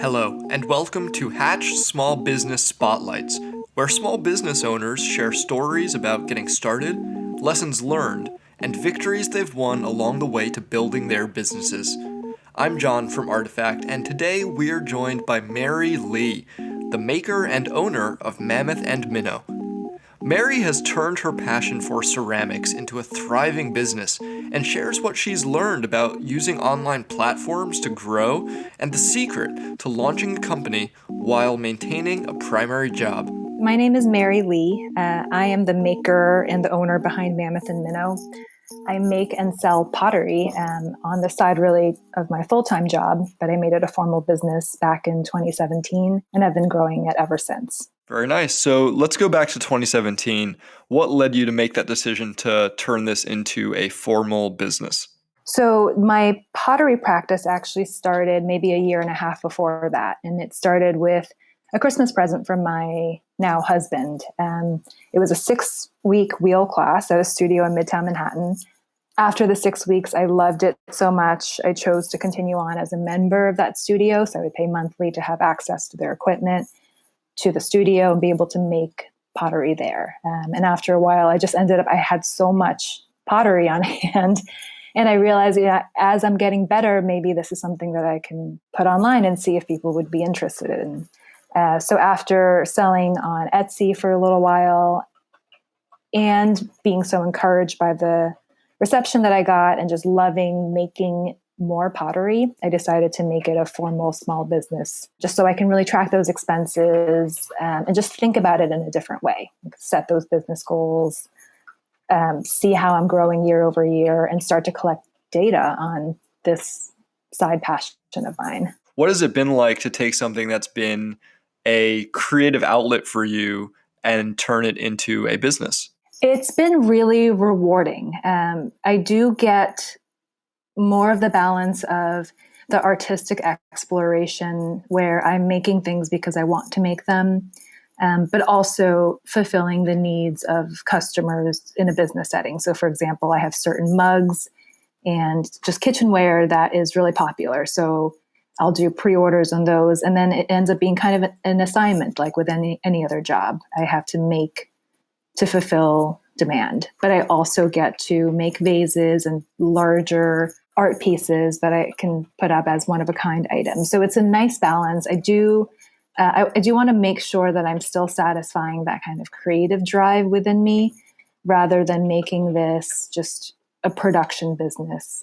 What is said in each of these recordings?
Hello, and welcome to Hatch Small Business Spotlights, where small business owners share stories about getting started, lessons learned, and victories they've won along the way to building their businesses. I'm John from Artifact, and today we're joined by Mary Lee, the maker and owner of Mammoth Minnow. Mary has turned her passion for ceramics into a thriving business and shares what she's learned about using online platforms to grow and the secret to launching a company while maintaining a primary job. My name is Mary Lee. I am the maker and the owner behind Mammoth Minnow. I make and sell pottery on the side really of my full-time job, but I made it a formal business back in 2017 and I've been growing it ever since. Very nice. So let's go back to 2017. What led you to make that decision to turn this into a formal business? So my pottery practice actually started maybe a year and a half before that. And it started with a Christmas present from my now husband. It was a 6-week wheel class at a studio in Midtown Manhattan. After the 6 weeks, I loved it so much, I chose to continue on as a member of that studio. So I would pay monthly to have access to their equipment, to the studio, and be able to make pottery there. And after a while, I just ended up, I had so much pottery on hand. And I realized, as I'm getting better, maybe this is something that I can put online and see if people would be interested in. So after selling on Etsy for a little while and being so encouraged by the reception that I got and just loving making more pottery, I decided to make it a formal small business just so I can really track those expenses and just think about it in a different way, set those business goals, see how I'm growing year over year, and start to collect data on this side passion of mine. What has it been like to take something that's been a creative outlet for you and turn it into a business? It's been really rewarding. I do get more of the balance of the artistic exploration where I'm making things because I want to make them, but also fulfilling the needs of customers in a business setting. So for example, I have certain mugs and just kitchenware that is really popular. So I'll do pre-orders on those. And then it ends up being kind of an assignment, like with any other job. I have to make to fulfill demand. But I also get to make vases and larger art pieces that I can put up as one-of-a-kind items. So it's a nice balance. I do want to make sure that I'm still satisfying that kind of creative drive within me rather than making this just a production business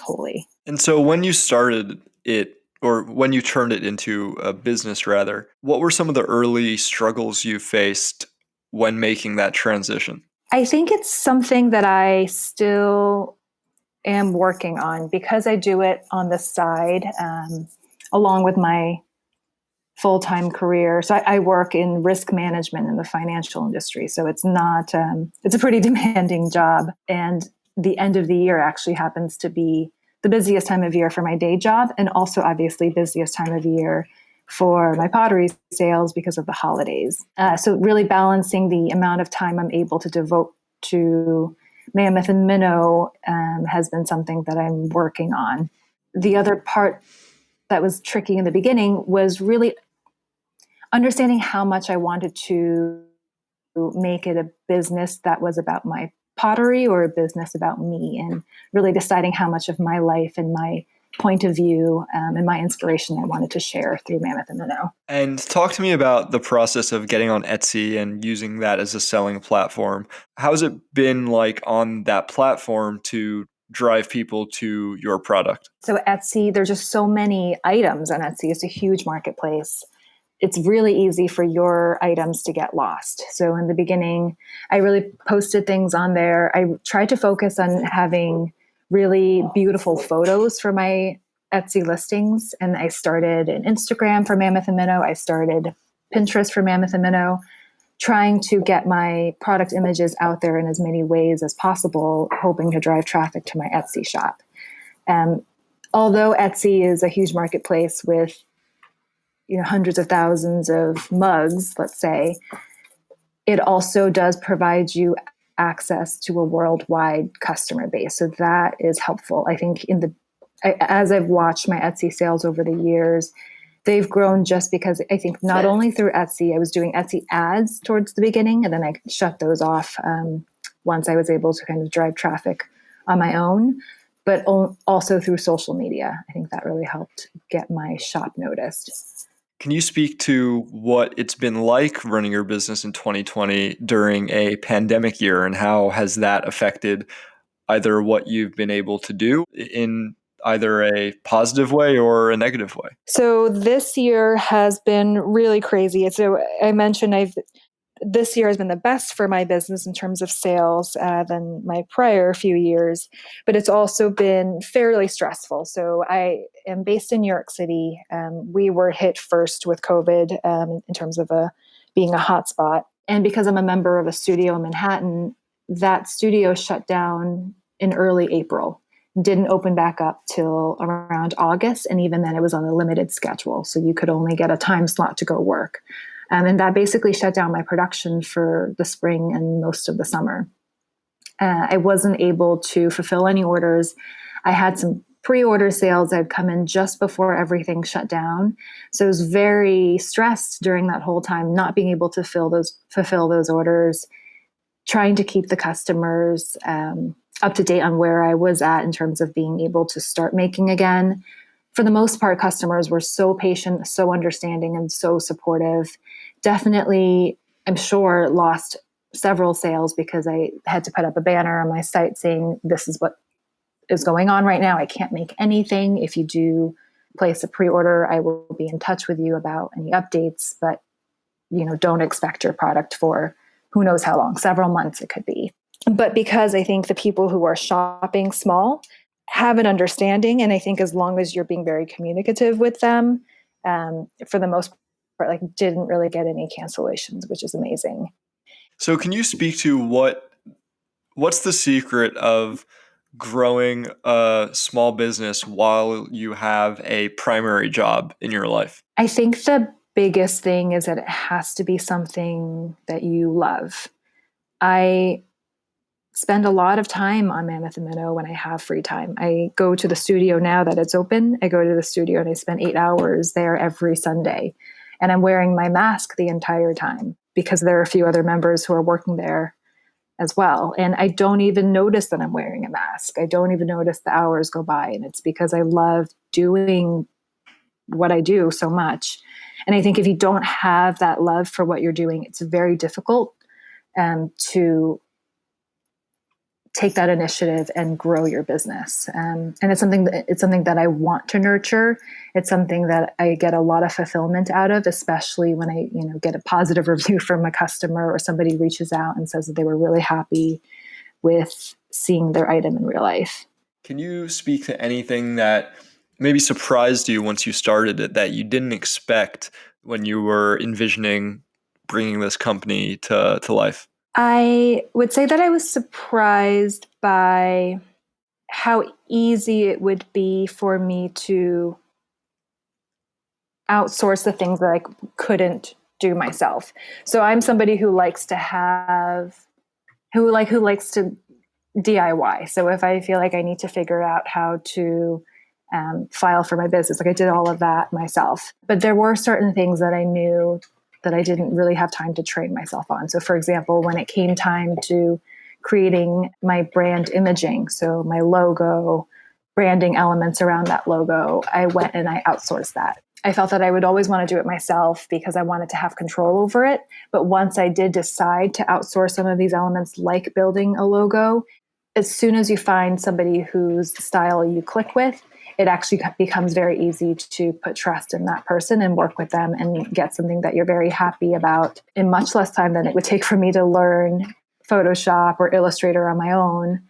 wholly. And so when you started it, or when you turned it into a business rather, what were some of the early struggles you faced when making that transition? I think it's something that I still am working on because I do it on the side along with my full-time career. So I work in risk management in the financial industry. So it's not, it's a pretty demanding job. And the end of the year actually happens to be the busiest time of year for my day job, and also obviously busiest time of year for my pottery sales because of the holidays. So really balancing the amount of time I'm able to devote to Mammoth and Minnow has been something that I'm working on. The other part that was tricky in the beginning was really understanding how much I wanted to make it a business that was about my pottery or a business about me, and really deciding how much of my life and my point of view and my inspiration I wanted to share through Mammoth and Minnow. And talk to me about the process of getting on Etsy and using that as a selling platform. How has it been like on that platform to drive people to your product? So Etsy, there's just so many items on Etsy. It's a huge marketplace. It's really easy for your items to get lost. So in the beginning, I really posted things on there. I tried to focus on having really beautiful photos for my Etsy listings. And I started an Instagram for Mammoth and Minnow. I started Pinterest for Mammoth and Minnow, trying to get my product images out there in as many ways as possible, hoping to drive traffic to my Etsy shop. Although Etsy is a huge marketplace with hundreds of thousands of mugs, let's say, it also does provide you access to a worldwide customer base. So that is helpful. I think as I've watched my Etsy sales over the years, They've grown just because I think not only through Etsy, I was doing Etsy ads towards the beginning, and then I shut those off once I was able to kind of drive traffic on my own, but also through social media. I think that really helped get my shop noticed. Can you speak to what it's been like running your business in 2020 during a pandemic year, and how has that affected either what you've been able to do in either a positive way or a negative way? So this year has been really crazy. So I mentioned this year has been the best for my business in terms of sales than my prior few years, but it's also been fairly stressful. So I am based in New York City. We were hit first with COVID in terms of being a hotspot. And because I'm a member of a studio in Manhattan, that studio shut down in early April. Didn't open back up till around August. And even then it was on a limited schedule. So you could only get a time slot to go work. And that basically shut down my production for the spring and most of the summer. I wasn't able to fulfill any orders. I had some pre-order sales that had come in just before everything shut down. So I was very stressed during that whole time, not being able to fulfill those orders, trying to keep the customers up to date on where I was at in terms of being able to start making again. For the most part, customers were so patient, so understanding, and so supportive. Definitely, I'm sure, lost several sales because I had to put up a banner on my site saying, this is what is going on right now. I can't make anything. If you do place a pre-order, I will be in touch with you about any updates, but don't expect your product for who knows how long, several months it could be. But because I think the people who are shopping small have an understanding, and I think as long as you're being very communicative with them, for the most part, didn't really get any cancellations, which is amazing. So can you speak to what's the secret of growing a small business while you have a primary job in your life? I think the biggest thing is that it has to be something that you love. I spend a lot of time on Mammoth Minnow when I have free time. I go to the studio now that it's open. I go to the studio and I spend 8 hours there every Sunday. And I'm wearing my mask the entire time because there are a few other members who are working there as well. And I don't even notice that I'm wearing a mask. I don't even notice the hours go by. And it's because I love doing what I do so much. And I think if you don't have that love for what you're doing, it's very difficult to take that initiative and grow your business. And it's something that I want to nurture. It's something that I get a lot of fulfillment out of, especially when I, get a positive review from a customer or somebody reaches out and says that they were really happy with seeing their item in real life. Can you speak to anything that maybe surprised you once you started it that you didn't expect when you were envisioning bringing this company to life? I would say that I was surprised by how easy it would be for me to outsource the things that I couldn't do myself. So I'm somebody who likes to DIY. So if I feel like I need to figure out how to file for my business, I did all of that myself. But there were certain things that I knew that I didn't really have time to train myself on. So for example, when it came time to creating my brand imaging, so my logo, branding elements around that logo, I went and I outsourced that. I felt that I would always want to do it myself because I wanted to have control over it. But once I did decide to outsource some of these elements, like building a logo, as soon as you find somebody whose style you click with, it actually becomes very easy to put trust in that person and work with them and get something that you're very happy about in much less time than it would take for me to learn Photoshop or Illustrator on my own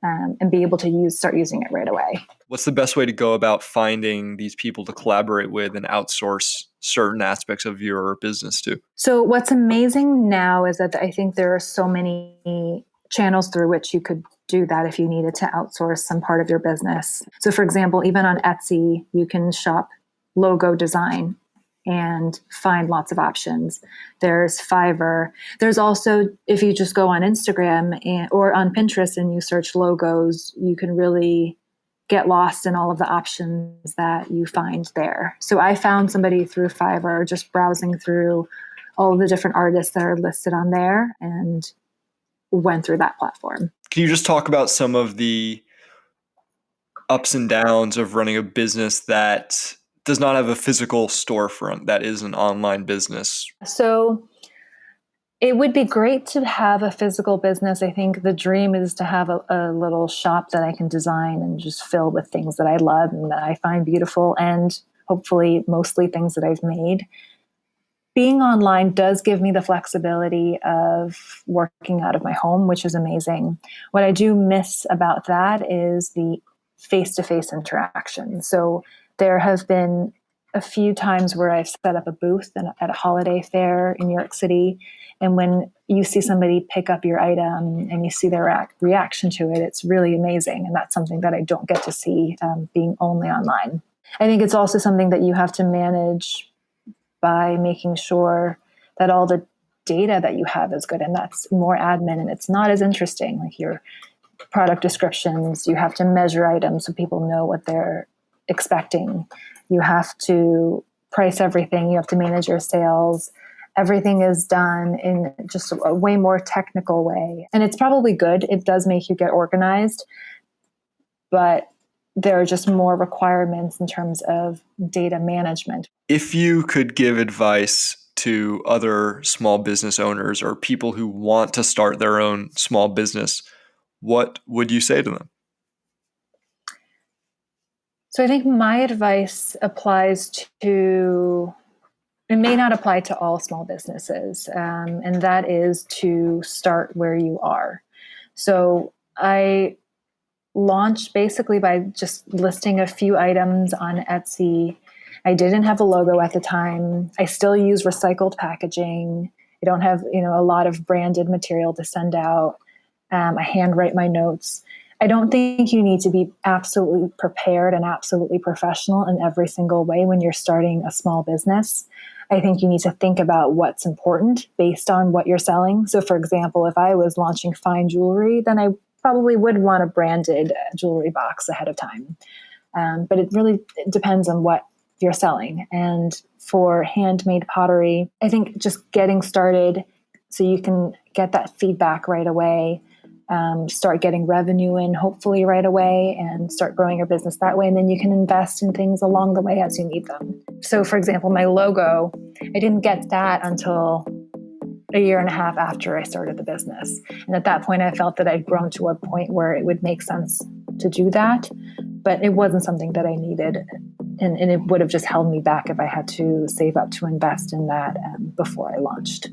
and be able to start using it right away. What's the best way to go about finding these people to collaborate with and outsource certain aspects of your business to? So what's amazing now is that I think there are so many channels through which you could do that if you needed to outsource some part of your business. So for example, even on Etsy, you can shop logo design and find lots of options. There's Fiverr. There's also, if you just go on Instagram or on Pinterest and you search logos, you can really get lost in all of the options that you find there. So I found somebody through Fiverr, just browsing through all of the different artists that are listed on there, and went through that platform. Can you just talk about some of the ups and downs of running a business that does not have a physical storefront, that is an online business? So it would be great to have a physical business. I think the dream is to have a little shop that I can design and just fill with things that I love and that I find beautiful, and hopefully mostly things that I've made. Being online does give me the flexibility of working out of my home, which is amazing. What I do miss about that is the face-to-face interaction. So there have been a few times where I've set up a booth at a holiday fair in New York City, and when you see somebody pick up your item and you see their reaction to it, it's really amazing. And that's something that I don't get to see being only online. I think it's also something that you have to manage by making sure that all the data that you have is good, and that's more admin and it's not as interesting. Like your product descriptions, you have to measure items so people know what they're expecting. You have to price everything, you have to manage your sales. Everything is done in just a way more technical way, and it's probably good. It does make you get organized, but there are just more requirements in terms of data management. If you could give advice to other small business owners or people who want to start their own small business, what would you say to them? So I think my advice applies to, it may not apply to all small businesses, and that is to start where you are. So I launched basically by just listing a few items on Etsy. I didn't have a logo at the time. I still use recycled packaging. I don't have, a lot of branded material to send out. I handwrite my notes. I don't think you need to be absolutely prepared and absolutely professional in every single way when you're starting a small business. I think you need to think about what's important based on what you're selling. So for example, if I was launching fine jewelry, then I probably would want a branded jewelry box ahead of time. But it really depends on what you're selling. And for handmade pottery, I think just getting started so you can get that feedback right away, start getting revenue in hopefully right away, and start growing your business that way. And then you can invest in things along the way as you need them. So for example, my logo, I didn't get that until a year and a half after I started the business. And at that point, I felt that I'd grown to a point where it would make sense to do that, but it wasn't something that I needed. And it would have just held me back if I had to save up to invest in that before I launched.